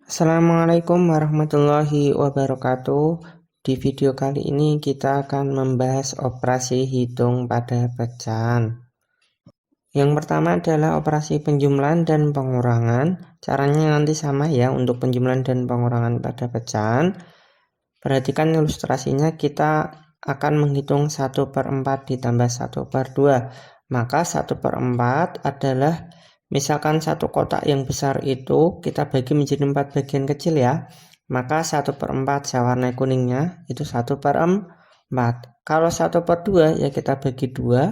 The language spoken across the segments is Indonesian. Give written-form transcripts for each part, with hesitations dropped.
Assalamualaikum warahmatullahi wabarakatuh. Di video kali ini kita akan membahas operasi hitung pada pecahan. Yang pertama adalah operasi penjumlahan dan pengurangan. Caranya nanti sama ya untuk penjumlahan dan pengurangan pada pecahan. Perhatikan ilustrasinya, kita akan menghitung 1/4 ditambah 1/2. Maka 1/4 adalah, misalkan satu kotak yang besar itu kita bagi menjadi 4 bagian kecil ya. Maka 1/4 saya warnai kuningnya itu 1/4. Kalau 1/2 ya kita bagi 2,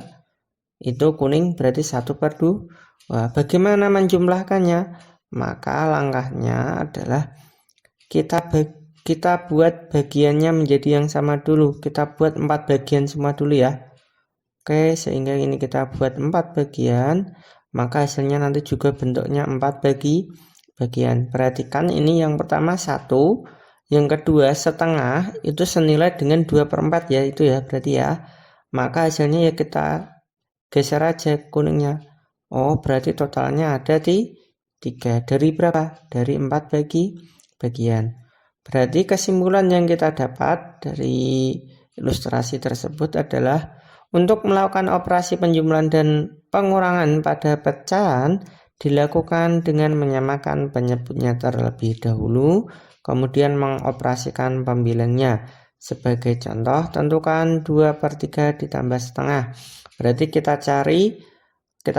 itu kuning berarti 1/2. Bagaimana menjumlahkannya? Maka langkahnya adalah kita buat bagiannya menjadi yang sama dulu. Kita buat 4 bagian semua dulu ya. Oke, sehingga ini kita buat 4 bagian, maka hasilnya nanti juga bentuknya 4 bagian. Perhatikan ini yang pertama 1, yang kedua setengah itu senilai dengan 2/4 ya, itu ya berarti ya. Maka hasilnya ya kita geser aja kuningnya. Oh, berarti totalnya ada 3. Dari berapa? Dari 4 bagian. Berarti kesimpulan yang kita dapat dari ilustrasi tersebut adalah untuk melakukan operasi penjumlahan dan pengurangan pada pecahan dilakukan dengan menyamakan penyebutnya terlebih dahulu, kemudian mengoperasikan pembilangnya. Sebagai contoh, tentukan 2/3 ditambah setengah. Berarti kita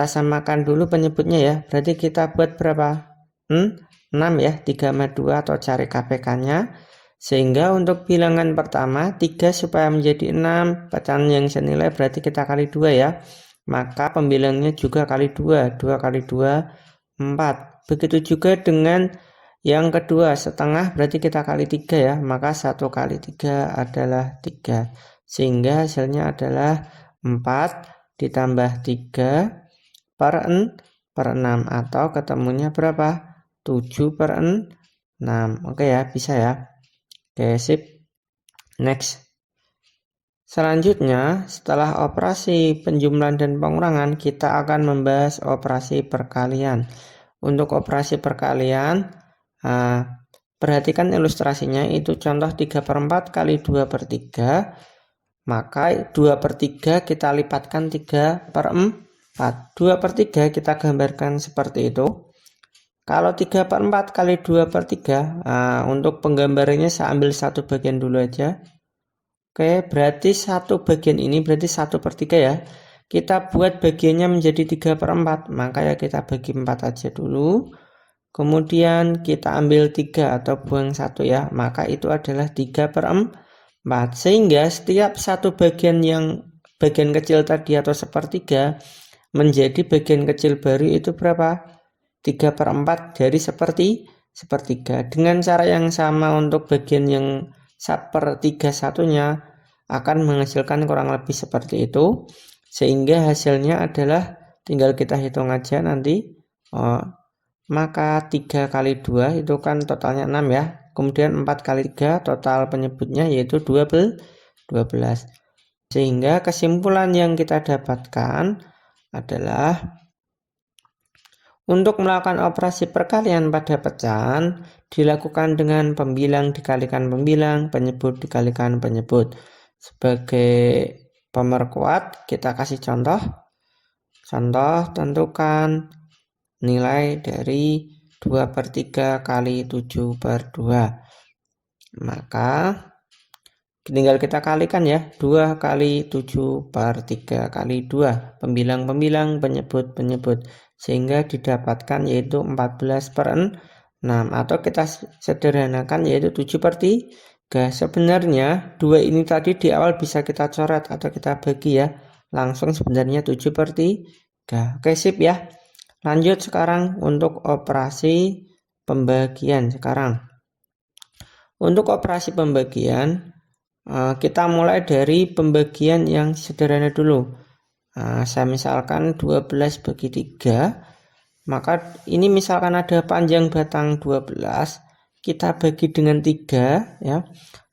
samakan dulu penyebutnya ya. Berarti kita buat berapa? 6 ya, 3/2 atau cari KPK-nya. Sehingga untuk bilangan pertama 3 supaya menjadi 6, pecahan yang senilai berarti kita kali 2 ya. Maka pembilangnya juga kali 2, 2 kali 2 4. Begitu juga dengan yang kedua, setengah berarti kita kali 3 ya. Maka 1 kali 3 adalah 3. Sehingga hasilnya adalah 4 ditambah 3 per 6 atau ketemunya berapa? 7/6. Oke ya, bisa ya. Oke, sip. Next. Selanjutnya, setelah operasi penjumlahan dan pengurangan, kita akan membahas operasi perkalian. Untuk operasi perkalian, perhatikan ilustrasinya, itu contoh 3/4 kali 2/3. Maka 2/3 kita lipatkan 3/4. 2/3 kita gambarkan seperti itu. Kalau 3/4 kali 2/3, untuk penggambarannya saya ambil satu bagian dulu aja. Oke, berarti satu bagian ini berarti 1/3 ya. Kita buat bagiannya menjadi 3/4, maka ya kita bagi 4 aja dulu. Kemudian kita ambil 3 atau buang 1 ya, maka itu adalah 3/4. Sehingga setiap satu bagian yang bagian kecil tadi atau 1/3 menjadi bagian kecil baru itu berapa? 3/4 dari sepertiga. Dengan cara yang sama untuk bagian yang 1/3 satunya akan menghasilkan kurang lebih seperti itu. Sehingga hasilnya adalah tinggal kita hitung aja nanti. Maka 3 kali 2 itu kan totalnya 6 ya. Kemudian 4 kali 3 total penyebutnya yaitu 12. Sehingga kesimpulan yang kita dapatkan adalah untuk melakukan operasi perkalian pada pecahan dilakukan dengan pembilang dikalikan pembilang, penyebut dikalikan penyebut. Sebagai pemerkuat kita kasih contoh. Contoh, tentukan nilai dari 2/3 kali 7/2. Maka tinggal kita kalikan ya, 2 kali 7/3 kali 2, pembilang-pembilang, penyebut-penyebut, sehingga didapatkan yaitu 14/6, atau kita sederhanakan yaitu 7/3. Sebenarnya 2 ini tadi di awal bisa kita coret atau kita bagi ya, langsung sebenarnya 7/3. Oke, sip ya. Lanjut sekarang untuk operasi pembagian. Untuk operasi pembagian, kita mulai dari pembagian yang sederhana dulu. Saya misalkan 12 bagi 3. Maka ini misalkan ada panjang batang 12, kita bagi dengan 3 ya.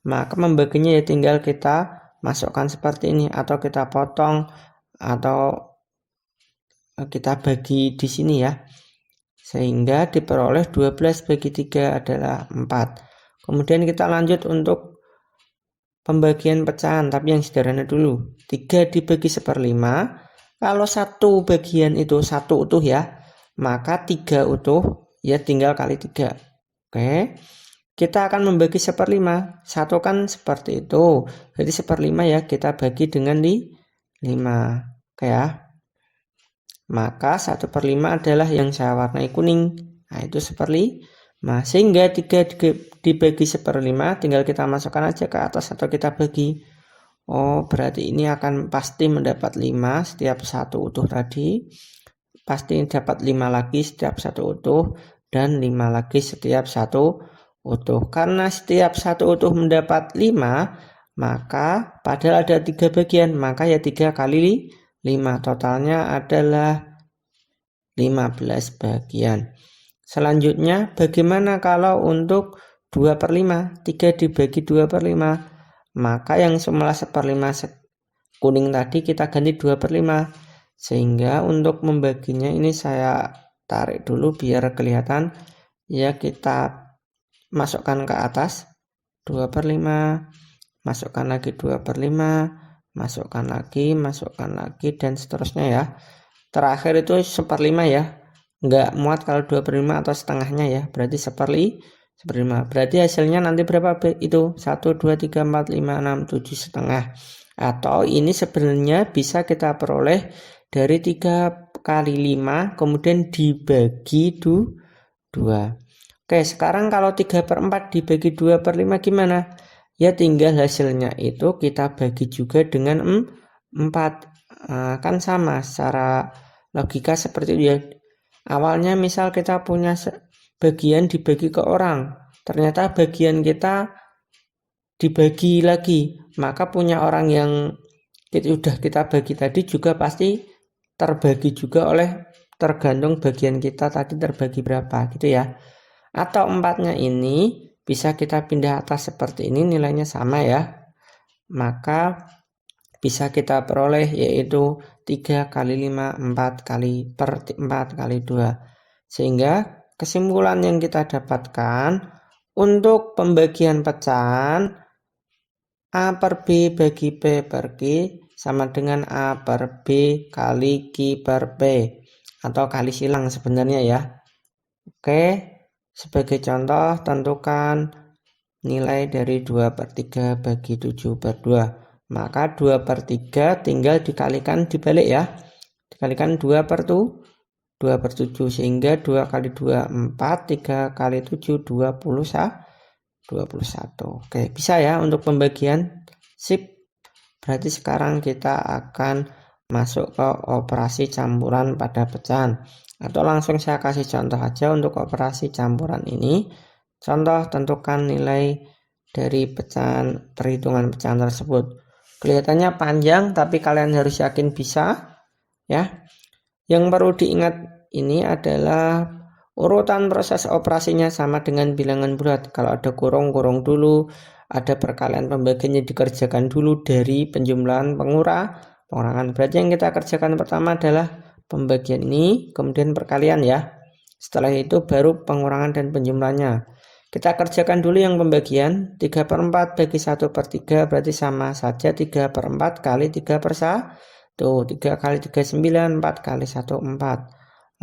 Maka membaginya ya tinggal kita masukkan seperti ini, atau kita potong, atau kita bagi di sini ya. sehingga diperoleh 12 bagi 3 adalah 4. Kemudian kita lanjut untuk pembagian pecahan, tapi yang sederhana dulu. 3 dibagi 1/5, kalau satu bagian itu 1 utuh ya, maka 3 utuh ya tinggal kali 3. Oke, kita akan membagi 1/5. 1 kan seperti itu, jadi 1/5 ya kita bagi dengan 5. Oke ya, maka 1/5 adalah yang saya warnai kuning. Nah itu 1/5, sehingga 3 dibagi 1/5 tinggal kita masukkan aja ke atas atau kita bagi. Oh, berarti ini akan pasti mendapat 5 setiap satu utuh tadi. Pasti dapat 5 lagi setiap satu utuh, dan 5 lagi setiap satu utuh. Karena setiap satu utuh mendapat 5, maka padahal ada 3 bagian, maka ya 3 kali 5. Totalnya adalah 15 bagian. Selanjutnya, bagaimana kalau untuk 2/5? 3 dibagi 2/5. Maka yang semula 1/5 kuning tadi kita ganti 2/5. Sehingga untuk membaginya ini saya tarik dulu biar kelihatan. Ya, kita masukkan ke atas 2/5, masukkan lagi 2/5, masukkan lagi, dan seterusnya ya. Terakhir itu 1/5 ya. Nggak muat kalau 2/5 atau setengahnya ya. Berarti 1/5. Berarti hasilnya nanti berapa itu? 1, 2, 3, 4, 5, 6, 7 setengah. Atau ini sebenarnya bisa kita peroleh dari 3 kali 5 kemudian dibagi 2. Oke, sekarang kalau 3/4 dibagi 2/5 gimana? Ya tinggal hasilnya itu kita bagi juga dengan 4. Kan sama secara logika seperti itu ya. Awalnya misal kita punya bagian dibagi ke orang, ternyata bagian kita dibagi lagi, maka punya orang yang sudah kita bagi tadi juga pasti terbagi juga oleh, tergantung bagian kita tadi terbagi berapa gitu ya. Atau 4-nya ini bisa kita pindah atas seperti ini, nilainya sama ya, maka bisa kita peroleh yaitu 3 kali 5, 4 kali 2. Sehingga kesimpulan yang kita dapatkan untuk pembagian pecahan A per B bagi P per Q sama dengan A per B kali Q per P, atau kali silang sebenarnya ya. Oke, sebagai contoh tentukan nilai dari 2/3 bagi 7/2. Maka 2/3 tinggal dikalikan dibalik ya. Dikalikan 2/7, sehingga 2 kali 2 4, 3 kali 7 21. Oke, bisa ya untuk pembagian. Sip. Berarti sekarang kita akan masuk ke operasi campuran pada pecahan. Atau langsung saya kasih contoh aja untuk operasi campuran ini. Contoh, tentukan nilai dari pecahan, perhitungan pecahan tersebut. Kelihatannya panjang, tapi kalian harus yakin bisa ya. Yang perlu diingat ini adalah urutan proses operasinya sama dengan bilangan bulat. Kalau ada kurung dulu, ada perkalian pembagiannya dikerjakan dulu dari penjumlahan pengurangan. Berarti yang kita kerjakan pertama adalah pembagian ini, kemudian perkalian ya. Setelah itu baru pengurangan dan penjumlahannya. Kita kerjakan dulu yang pembagian. 3/4 bagi 1/3 berarti sama saja 3/4 kali 3/1. 3 kali 3 9, 4 kali 1 4.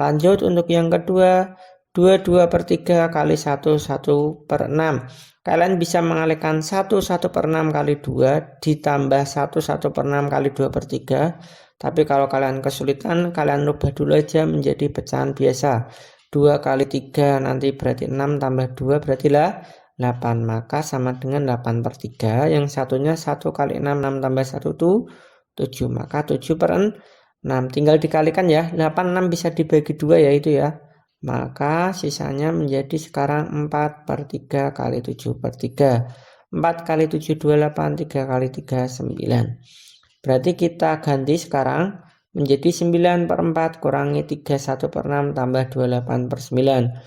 Lanjut untuk yang kedua, 2/3 kali 1 1/6. Kalian bisa mengalihkan 1 1/6 kali 2 ditambah 1 1/6 kali 2/3. Tapi kalau kalian kesulitan, kalian rubah dulu aja menjadi pecahan biasa. 2 kali 3 nanti berarti 6 tambah 2 berarti 8. Maka sama dengan 8/3. Yang satunya 1 kali 6, 6 tambah 1 itu 7. Maka 7/6. Tinggal dikalikan ya. 8, 6 bisa dibagi 2 ya itu ya. Maka sisanya menjadi sekarang 4/3 kali 7/3. 4 kali 7 28, 3 kali 3 9. Berarti kita ganti sekarang menjadi 9/4 kurangi 3 1/6 tambah 28/9.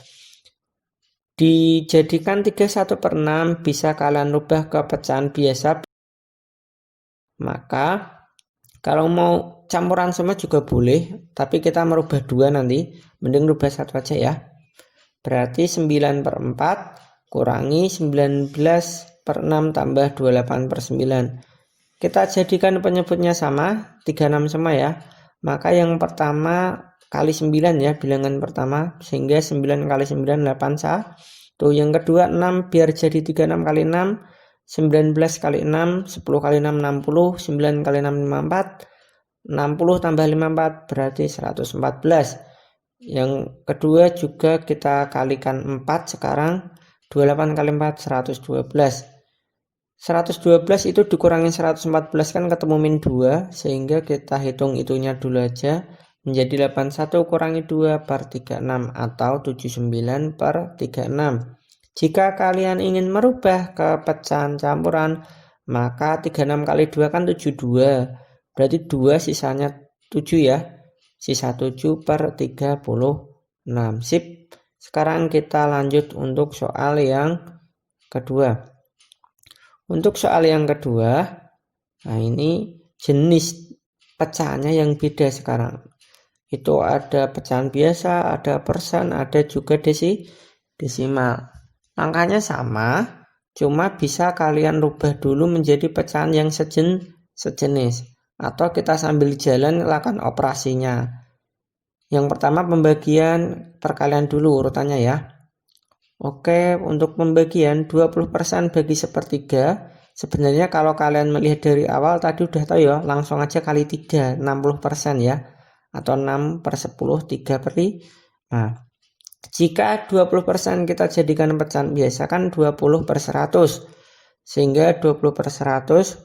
Dijadikan 3 1/6 bisa kalian rubah ke pecahan biasa. Maka kalau mau campuran semua juga boleh, tapi kita merubah 2 nanti, mending rubah 1 aja ya. Berarti 9/4 kurangi 19/6 tambah 28/9. Kita jadikan penyebutnya sama, 36 sama ya. Maka yang pertama kali 9 ya, bilangan pertama, sehingga 9 kali 9 81. Yang kedua 6, biar jadi 36 kali 6, 19 kali 6, 10 kali 6 60, 9 kali 6 54, 60 tambah 54 berarti 114. Yang kedua juga kita kalikan 4 sekarang, 28 kali 4 112. 112 itu dikurangi 114 kan ketemu min 2, sehingga kita hitung itunya dulu aja, menjadi 81 kurangi 2 per 36 atau 79/36. Jika kalian ingin merubah ke pecahan campuran, maka 36 kali 2 kan 72, berarti 2 sisanya 7 ya, sisa 7/36. Sip. Sekarang kita lanjut untuk soal yang kedua. Untuk soal yang kedua, nah ini jenis pecahannya yang beda sekarang. Itu ada pecahan biasa, ada persen, ada juga desimal. Angkanya sama, cuma bisa kalian rubah dulu menjadi pecahan yang sejenis. Atau kita sambil jalan lakukan operasinya. Yang pertama pembagian perkalian dulu urutannya ya. Oke, untuk pembagian 20% bagi sepertiga. Sebenarnya kalau kalian melihat dari awal tadi udah tahu ya, langsung aja kali 3, 60% ya. Atau 6/10, 3/5. Jika 20% kita jadikan pecahan biasa kan 20/100. Sehingga 20/100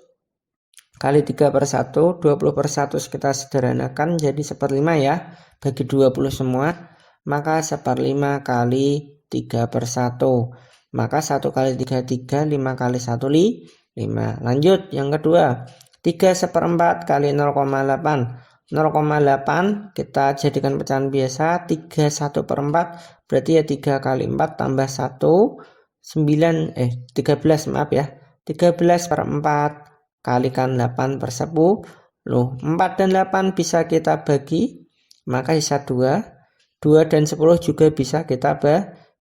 kali 3/1, 20/100 kita sederhanakan jadi 1/5 ya. Bagi 20 semua, maka 1/5 kali 3/1, maka 1 kali 3 3, 5 kali 1 5. Lanjut yang kedua, 3/4 kali 0,8. 0,8 kita jadikan pecahan biasa, 3 1/4 berarti ya 3 kali 4 tambah 1 13 maaf ya, 13/4 kalikan 8/10. 4 dan 8 bisa kita bagi, maka sisa 2 dan 10 juga bisa kita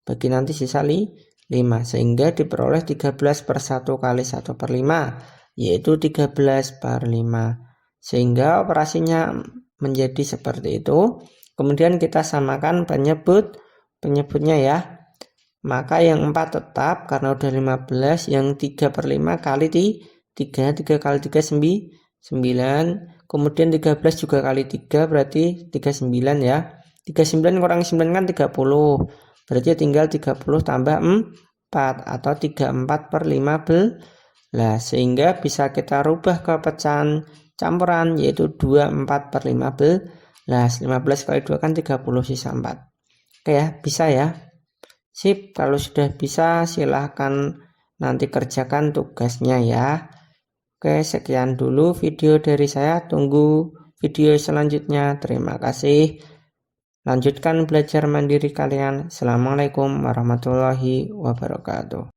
bagi nanti sisa 5, sehingga diperoleh 13/1 kali 1/5, yaitu 13/5. Sehingga operasinya menjadi seperti itu. Kemudian kita samakan penyebutnya ya. Maka yang 4 tetap karena udah 15, yang 3/5 kali 3 kali 3 9, kemudian 13 juga kali 3 berarti 39 ya. 39 kurangi 9 kan 30, berarti tinggal 30 tambah 4 atau 34/15. Sehingga bisa kita rubah ke pecahan campuran yaitu 24/15. 15 kali 2 kan 30, sisa 4. Oke ya, bisa ya. Sip, kalau sudah bisa silahkan nanti kerjakan tugasnya ya. Oke, sekian dulu video dari saya. Tunggu video selanjutnya. Terima kasih. Lanjutkan belajar mandiri kalian. Assalamualaikum warahmatullahi wabarakatuh.